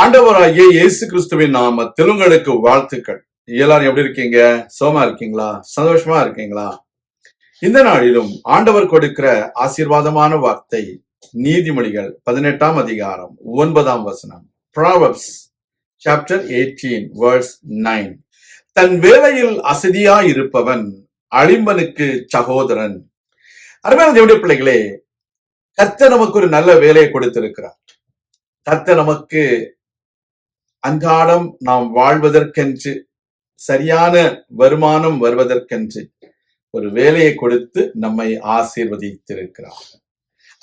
ஆண்டவராகிய இயேசு கிறிஸ்துவின் நாமத்தில் உங்களுக்கு வாழ்த்துக்கள். எல்லாரும் எப்படி இருக்கீங்க? சோமா இருக்கீங்களா? சந்தோஷமா இருக்கீங்களா? இந்த நாளிலும் ஆண்டவர் கொடுக்கிற ஆசீர்வாதமான வார்த்தை நீதிமொழிகள் 18ஆம் அதிகாரம் 9ஆம் வசனம். Proverbs chapter 18 verse 9. தன் வேலையில் அசதியாய் இருப்பவன் அழிம்பனுக்கு சகோதரன். அருமையான தேவனுடைய பிள்ளைகளே, கர்த்தர் நமக்கு ஒரு நல்ல வேலையை கொடுத்திருக்கிறார். கர்த்தர் நமக்கு அன்றாடம் நாம் வாழ்வதற்கென்று சரியான வருமானம் வருவதற்கென்று ஒரு வேலையை கொடுத்து நம்மை ஆசீர்வதித்திருக்கிறார்.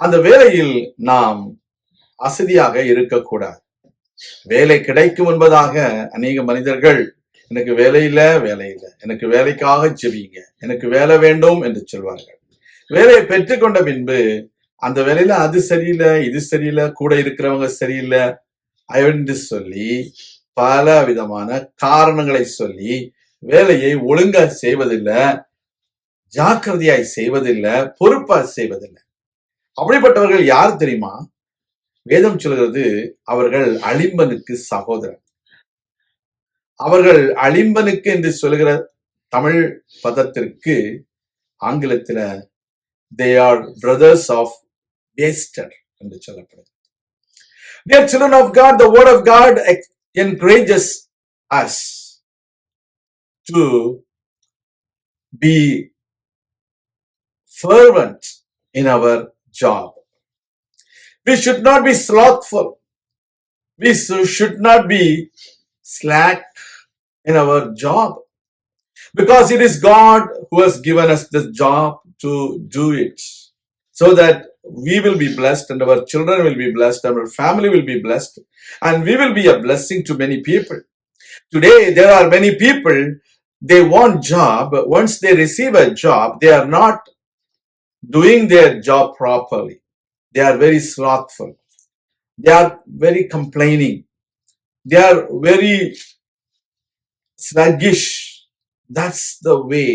அந்த வேலையில் நாம் அசதியாக இருக்கக்கூடாது. வேலை கிடைக்கும் என்பதாக அநேக மனிதர்கள் எனக்கு வேலை இல்லை, எனக்கு வேலைக்காக செவியுங்க, எனக்கு வேலை வேண்டும் என்று சொல்வார்கள். வேலையை பெற்றுக்கொண்ட பின்பு அந்த வேலையில அது சரியில்லை, இது சரியில்லை, கூட இருக்கிறவங்க சரியில்லை என்று சொல்லி பல விதமான காரணங்களை சொல்லி வேலையை ஒழுங்கா செய்வதில்லை, ஜாக்கிரதையாய் செய்வதில்லை, பொறுப்பா செய்வதில்லை. அப்படிப்பட்டவர்கள் யார் தெரியுமா? வேதம் சொல்கிறது அவர்கள் அழிம்பனுக்கு சகோதரன். அவர்கள் அழிம்பனுக்கு என்று சொல்கிற தமிழ் பதத்திற்கு ஆங்கிலத்துல they are brothers of wasted என்று சொல்லப்படுது. Dear children of God, the word of God encourages us to be fervent in our job. We should not be slothful. We should not be slack in our job, because it is God who has given us this job to do it, so that we will be blessed and our children will be blessed and our family will be blessed and we will be a blessing to many people. Today there are many people, they want job. Once they receive a job, they are not doing their job properly. They are very slothful. They are very complaining. They are very sluggish. That's the way.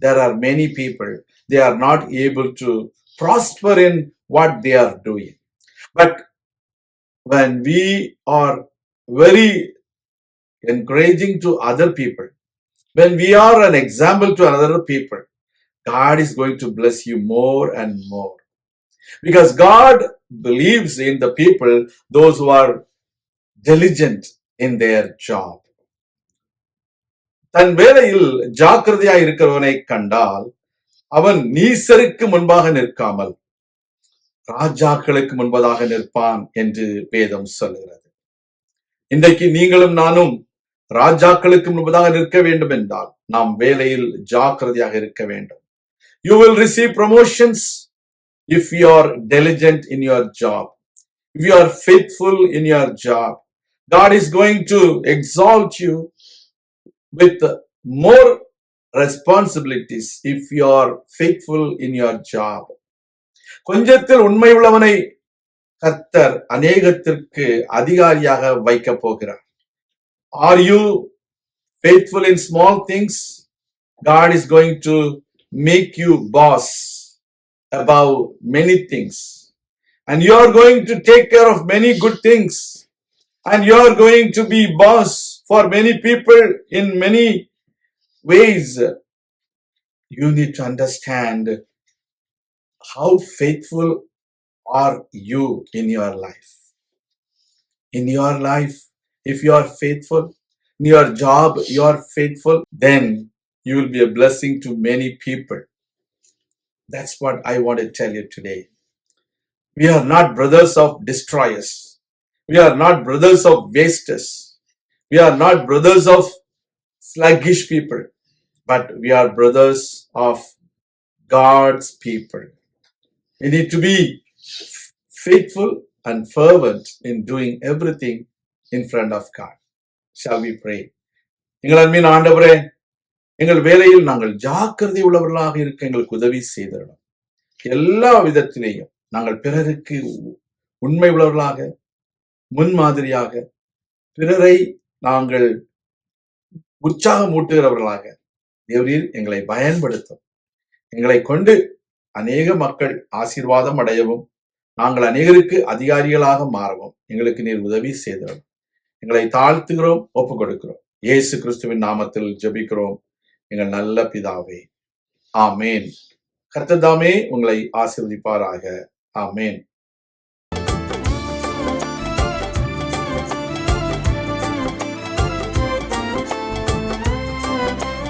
There are many people, they are not able to prosper in what they are doing. But when we are very encouraging to other people, when we are an example to other people, God is going to bless you more and more. Because God believes in the people, those who are diligent in their job. தன் வேலையில் ஜாக்கிரதையா இருக்கிறவனை கண்டால் அவன் நீசருக்கு முன்பாக நிற்காமல் ராஜாக்களுக்கு முன்பதாக நிற்பான் என்று வேதம் சொல்கிறது. இன்றைக்கு நீங்களும் நானும் ராஜாக்களுக்கு முன்பதாக நிற்க வேண்டும் என்றால் நாம் வேலையில் ஜாக்கிரதையாக இருக்க வேண்டும். You will receive promotions if you are diligent in your job. If you are faithful in your job, God is going to exalt you with more responsibilities if you are faithful in your job. கொஞ்சத்தில் உண்மை உள்ளவனை கர்த்தர் அநேகத்திற்கு அதிகாரியாக வைக்க போகிறார். Are you faithful in small things? God is going to make you boss above many things, and you are going to take care of many good things, and you are going to be boss for many people in many ways. You need to understand how faithful are you in your life. In your life, if you are faithful, in your job you are faithful, then you will be a blessing to many people. That's what I want to tell you today. We are not brothers of destroyers. We are not brothers of wasters. We are not brothers of sluggish people, but we are brothers of God's people. We need to be faithful and fervent in doing everything in front of God. Shall we pray? எங்கள் அன்பின் ஆண்டவரே, எங்கள் வேலையில் நாங்கள் ஜாக்கிரதை உள்ளவர்களாக இருக்க எங்களுக்கு உதவி செய்திடணும். எல்லா விதத்திலேயும் நாங்கள் பிறருக்கு உண்மை உள்ளவர்களாக, முன்மாதிரியாக, பிறரை நாங்கள் உற்சாகம் ஊட்டுகிறவர்களாக தேவரீர் எங்களை பயன்படுத்தும். எங்களை கொண்டு அநேக மக்கள் ஆசீர்வாதம் அடையவும், நாங்கள் அநேகருக்கு அதிகாரிகளாக மாறவும் எங்களுக்கு நீர் உதவி செய்தோம். எங்களை தாழ்த்துகிறோம், ஒப்புக் கொடுக்கிறோம். இயேசு கிறிஸ்துவின் நாமத்தில் ஜெபிக்கிறோம் எங்கள் நல்ல பிதாவே. ஆமேன். கர்த்தர் தாமே உங்களை ஆசீர்வதிப்பாராக. ஆமேன்.